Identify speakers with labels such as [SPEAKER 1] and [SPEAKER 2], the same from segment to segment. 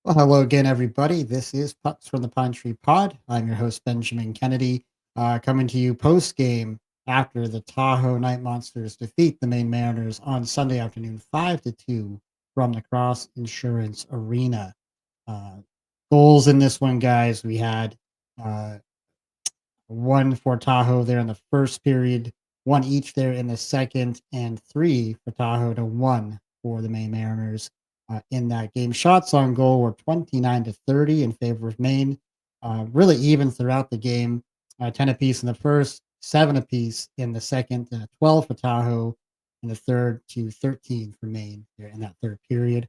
[SPEAKER 1] Well, hello again, everybody. This is Pucks from the Pine Tree Pod. I'm your host, Benjamin Kennedy, coming to you post game after the Tahoe Night Monsters defeat the Maine Mariners on Sunday afternoon, 5-2 from the Cross Insurance Arena. Uh, Goals in this one, guys. We had uh, one for Tahoe there in the first period, one each there in the second, and three for Tahoe to one for the Maine Mariners in that game. Shots on goal were 29-30 in favor of Maine. Really even throughout the game. 10 apiece in the first, 7 apiece in the second, 12 for Tahoe in the third to 13 for Maine there in that third period.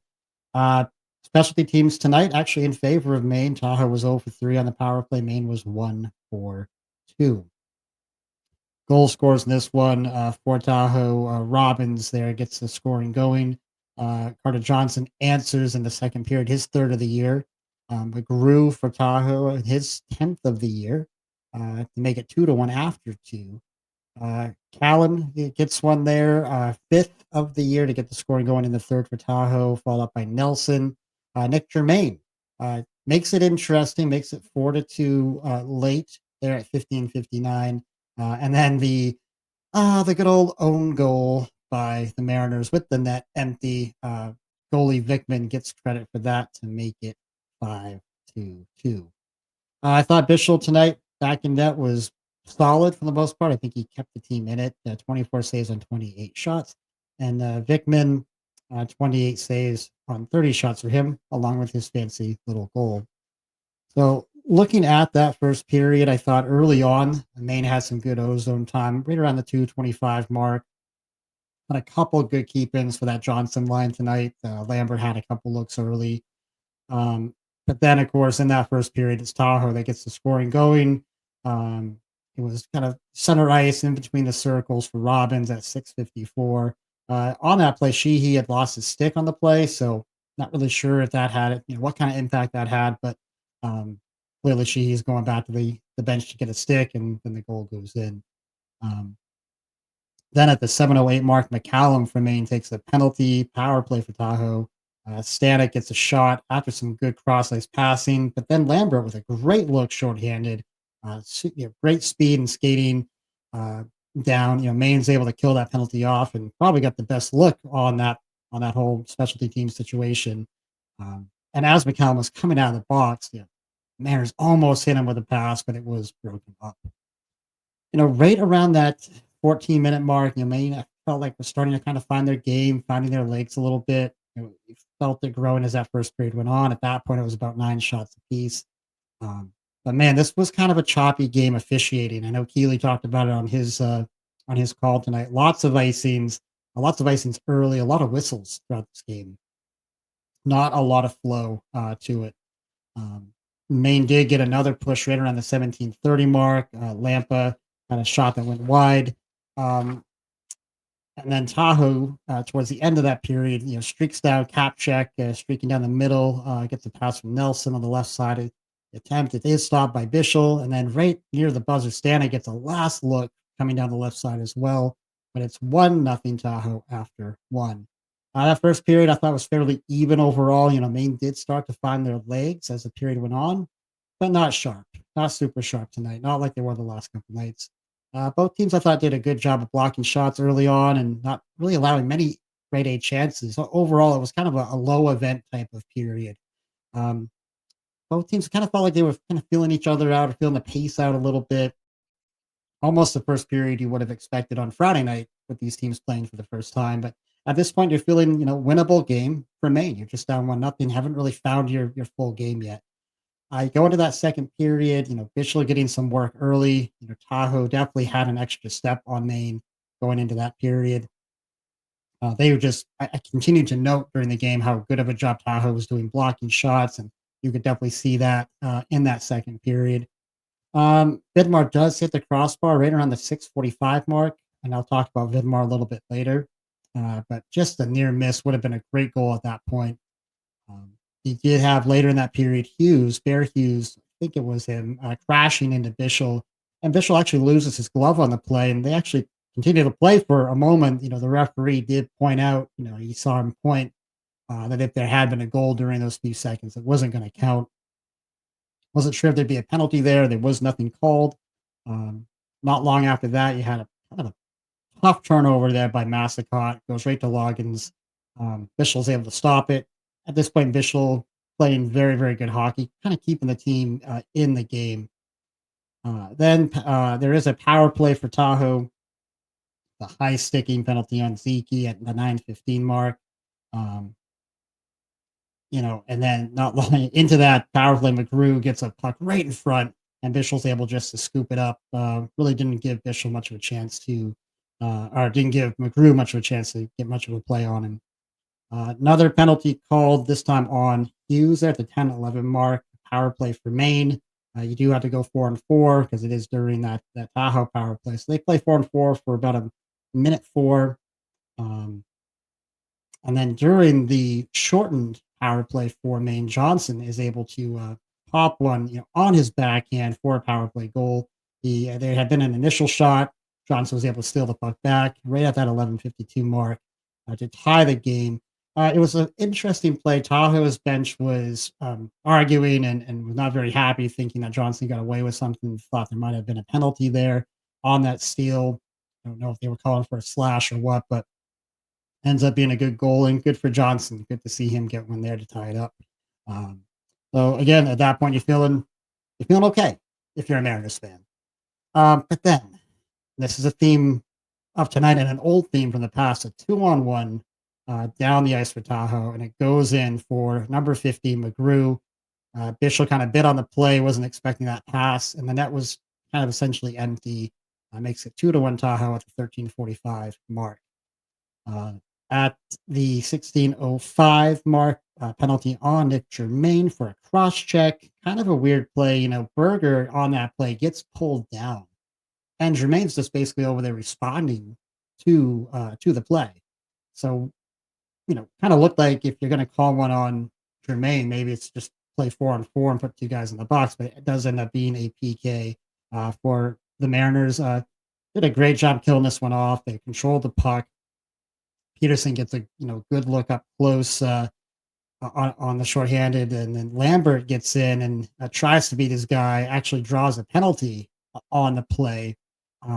[SPEAKER 1] Uh, Specialty teams tonight actually in favor of Maine. Tahoe was 0 for 3 on the power play. Maine was 1 for 2. Goal scores in this one for Tahoe. Robbins there gets the scoring going. Carter Johnson answers in the second period, his third of the year. McGrew for Tahoe, his 10th of the year to make it 2-1 after two. Callan gets one there, fifth of the year to get the scoring going in the third for Tahoe, followed up by Nelson. Nick Germain makes it interesting, makes it 4-2 late there at 15:59. And then the good old own goal by the Mariners with the net empty. Goalie Vickman gets credit for that to make it 5-2. I thought Bischel tonight back in net was solid for the most part. I think he kept the team in it. 24 saves on 28 shots, and Vickman 28 saves on 30 shots for him, along with his fancy little goal. So looking at that first period, I thought early on, Maine had some good ozone time, right around the 2:25 mark. Had a couple good keep-ins for that Johnson line tonight. Lambert had a couple looks early. But then, of course, in that first period, it's Tahoe that gets the scoring going. Um, it was kind of center ice in between the circles for Robbins at 6:54. On that play, Sheehy had lost his stick on the play, so not really sure if that had what kind of impact that had, but um, clearly Sheehy's going back to the bench to get a stick, and then the goal goes in. Um, then at the 7:08 mark, McCallum from Maine takes a penalty power play for Tahoe. Stanek gets a shot after some good cross ice passing, but then Lambert with a great look shorthanded, great speed and skating uh, down. Maine's able to kill that penalty off and probably got the best look on that whole specialty team situation. And as McCallum was coming out of the box, Mariners almost hit him with a pass, but it was broken up. Right around that 14-minute mark, Maine I felt like was starting to kind of find their game, finding their legs a little bit. You felt it growing as that first period went on. At that point, it was about 9 shots apiece. But man, this was kind of a choppy game officiating. I know Keeley talked about it on his call tonight. Lots of icings early, a lot of whistles throughout this game. Not a lot of flow to it. Um, Maine did get another push right around the 17:30 mark. Lampa had a shot that went wide. Um, and then Tahoe, towards the end of that period, streaks down, cap check, streaking down the middle, gets a pass from Nelson on the left side of the attempt. It is stopped by Bischel. And then right near the buzzer, Stanek gets a last look coming down the left side as well. But it's 1-0 Tahoe after one. That first period I thought was fairly even overall. Maine did start to find their legs as the period went on, but not sharp, not super sharp tonight, not like they were the last couple nights. Both teams I thought did a good job of blocking shots early on and not really allowing many grade A chances. So overall, it was kind of a low event type of period. Um, Both teams kind of felt like they were kind of feeling each other out or feeling the pace out a little bit. Almost the first period you would have expected on Friday night with these teams playing for the first time. But at this point, you're feeling, winnable game for Maine. You're just down 1-0, haven't really found your full game yet. I go into that second period, Bischel getting some work early. Tahoe definitely had an extra step on Maine going into that period. They were just, I continued to note during the game how good of a job Tahoe was doing blocking shots, and you could definitely see that in that second period. Vidmar does hit the crossbar right around the 6:45 mark, and I'll talk about Vidmar a little bit later. But just a near miss would have been a great goal at that point. Um, he did have later in that period Bear Hughes, I think it was him, crashing into Bischel, and Bischel actually loses his glove on the play, and they actually continue to play for a moment. The referee did point out, he saw him point that if there had been a goal during those few seconds, it wasn't going to count. Wasn't sure if there'd be a penalty there. There was nothing called. Um, Not long after that, you had a kind of a tough turnover there by Massacott. Goes right to Loggins. Bischel's able to stop it. At this point, Bischel playing very, very good hockey, kind of keeping the team in the game. Then there is a power play for Tahoe, the high sticking penalty on Zeke at the 9:15 mark. Um, and then not long into that power play, McGrew gets a puck right in front, and Bischel's able just to scoop it up. Really didn't give Bischel much of a chance to, or didn't give McGrew much of a chance to get much of a play on him. Another penalty called this time on Hughes at the 10:11 mark. Power play for Maine. You do have to go 4-4 because it is during that Tahoe power play. So they play 4-4 for about a minute four. Um, and then during the shortened power play for Maine, Johnson is able to pop one, on his backhand for a power play goal. There had been an initial shot. Johnson was able to steal the puck back right at that 11:52 mark to tie the game. It was an interesting play. Tahoe's bench was arguing and was not very happy, thinking that Johnson got away with something. Thought there might have been a penalty there on that steal. I don't know if they were calling for a slash or what, but ends up being a good goal and good for Johnson. Good to see him get one there to tie it up. Um, so again, at that point, you're feeling okay if you're a Mariners fan. But then this is a theme of tonight and an old theme from the past: a 2-on-1 down the ice for Tahoe, and it goes in for number 50 McGrew. Bishop kind of bit on the play, wasn't expecting that pass, and the net was kind of essentially empty. Makes it 2-1 Tahoe at the 13:45 mark. Uh, at the 16:05 mark, penalty on Nick Germain for a cross check. Kind of a weird play. Berger on that play gets pulled down, and Germain's just basically over there responding to the play. So, kind of looked like if you're going to call one on Germain, maybe it's just play 4-on-4 and put two guys in the box, but it does end up being a PK for the Mariners. Did a great job killing this one off. They controlled the puck. Peterson gets a good look up close on the shorthanded, and then Lambert gets in and tries to beat his guy. Actually, draws a penalty on the play,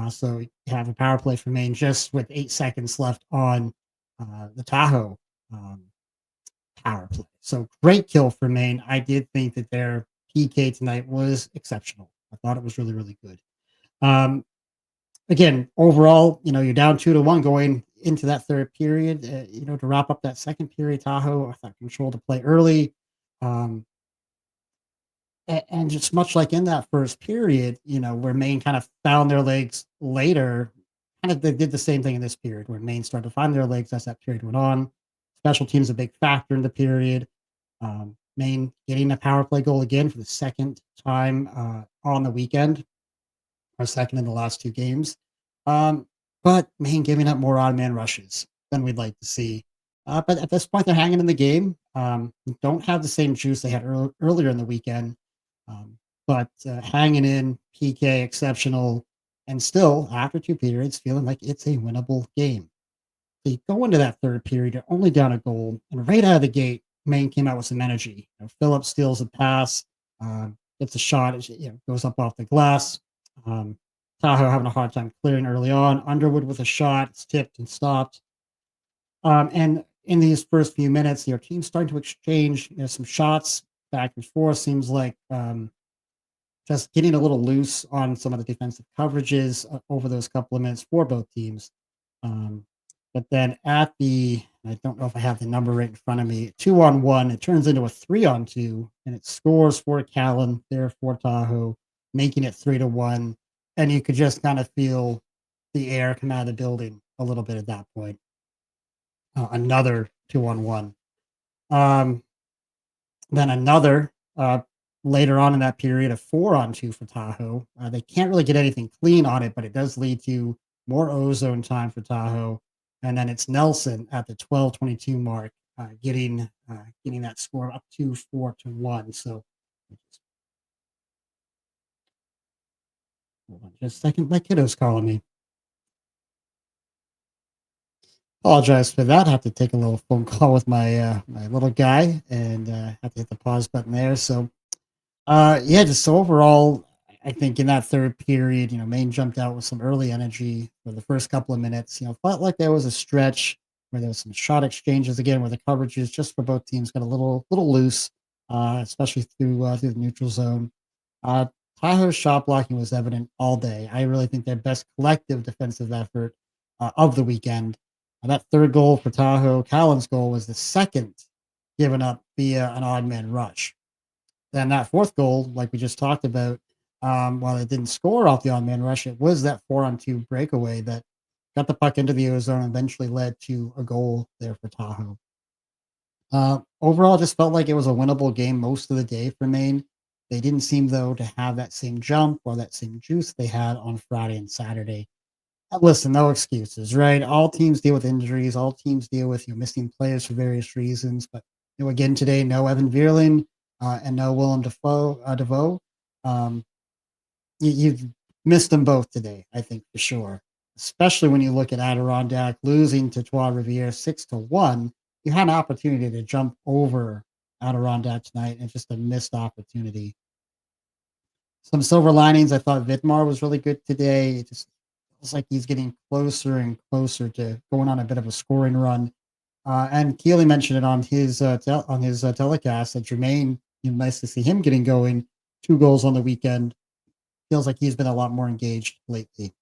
[SPEAKER 1] so you have a power play for Maine just with 8 seconds left on the Tahoe um, power play. So great kill for Maine. I did think that their PK tonight was exceptional. I thought it was really really good. Um, Again, overall, you're down 2-1 going into that third period. To wrap up that second period, Tahoe, I thought controlled the play early. Um, and just much like in that first period, where Maine kind of found their legs later, kind of they did the same thing in this period where Maine started to find their legs as that period went on. Special teams a big factor in the period. Maine getting a power play goal again for the second time on the weekend, or second in the last two games. Um, but Maine giving up more odd man rushes than we'd like to see. But at this point, they're hanging in the game. Don't have the same juice they had earlier in the weekend, um, but hanging in, PK exceptional, and still after two periods, feeling like it's a winnable game. They go into that third period, they're only down a goal, and right out of the gate, Maine came out with some energy. Phillips steals a pass, gets a shot, goes up off the glass. Um, Tahoe having a hard time clearing early on. Underwood with a shot, it's tipped and stopped. And in these first few minutes, your team's starting to exchange some shots back and forth. Seems like just getting a little loose on some of the defensive coverages over those couple of minutes for both teams. Um, but then I don't know if I have the number right in front of me, 2-on-1, it turns into a 3-on-2, and it scores for Callan there for Tahoe, making it 3-1. And you could just kind of feel the air come out of the building a little bit at that point. Another 2-on-1. Um, then another later on in that period, a 4-on-2 for Tahoe. They can't really get anything clean on it, but it does lead to more ozone time for Tahoe. And then it's Nelson at the 12:22 mark, getting that score up to 4-1. So hold on just a second. My kiddo's calling me. Apologize for that. Have to take a little phone call with my little guy, and have to hit the pause button there. So, yeah, just so overall, I think in that third period, Maine jumped out with some early energy for the first couple of minutes. Felt like there was a stretch where there was some shot exchanges again, where the coverages just for both teams got a little loose, especially through the neutral zone. Uh, Tahoe's shot blocking was evident all day. I really think their best collective defensive effort of the weekend. That third goal for Tahoe, Callan's goal, was the second given up via an odd man rush. Then that fourth goal, like we just talked about, while it didn't score off the odd man rush, it was that 4-on-2 breakaway that got the puck into the ozone and eventually led to a goal there for Tahoe. Overall, just felt like it was a winnable game most of the day for Maine. They didn't seem, though, to have that same jump or that same juice they had on Friday and Saturday. Listen, no excuses, right? All teams deal with injuries. All teams deal with missing players for various reasons. But again today, no Evan Vierling and no Willem Dafoe. DeVoe. Um, you've missed them both today, I think for sure. Especially when you look at Adirondack losing to Trois Rivières 6-1. You had an opportunity to jump over Adirondack tonight, and just a missed opportunity. Some silver linings. I thought Vidmar was really good today. It just feels like he's getting closer and closer to going on a bit of a scoring run. And Keely mentioned it on his telecast that Jermaine. Nice to see him getting going. 2 goals on the weekend. Feels like he's been a lot more engaged lately.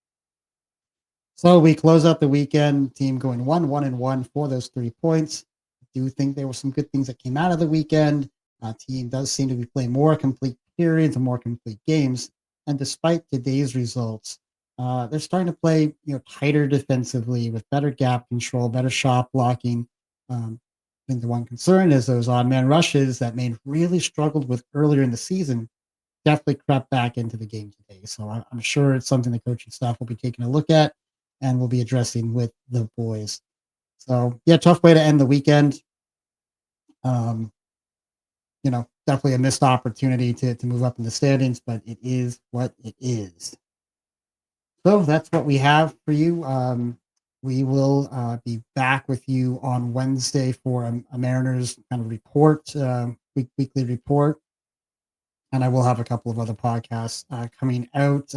[SPEAKER 1] So we close out the weekend, team going 1-1-1 for those 3 points. I do think there were some good things that came out of the weekend. Team does seem to be playing more complete periods and more complete games. And despite today's results, they're starting to play tighter defensively with better gap control, better shot blocking. I think the one concern is those odd man rushes that Maine really struggled with earlier in the season definitely crept back into the game today. So I'm sure it's something the coaching staff will be taking a look at and will be addressing with the boys. So yeah, tough way to end the weekend. Um, definitely a missed opportunity to move up in the standings, but it is what it is. So that's what we have for you. We will be back with you on Wednesday for a Mariners kind of report, weekly report, and I will have a couple of other podcasts coming out.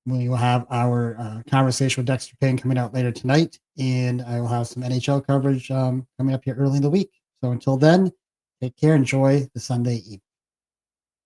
[SPEAKER 1] We will have our conversation with Dexter Payne coming out later tonight, and I will have some NHL coverage coming up here early in the week. So until then, take care. Enjoy the Sunday evening.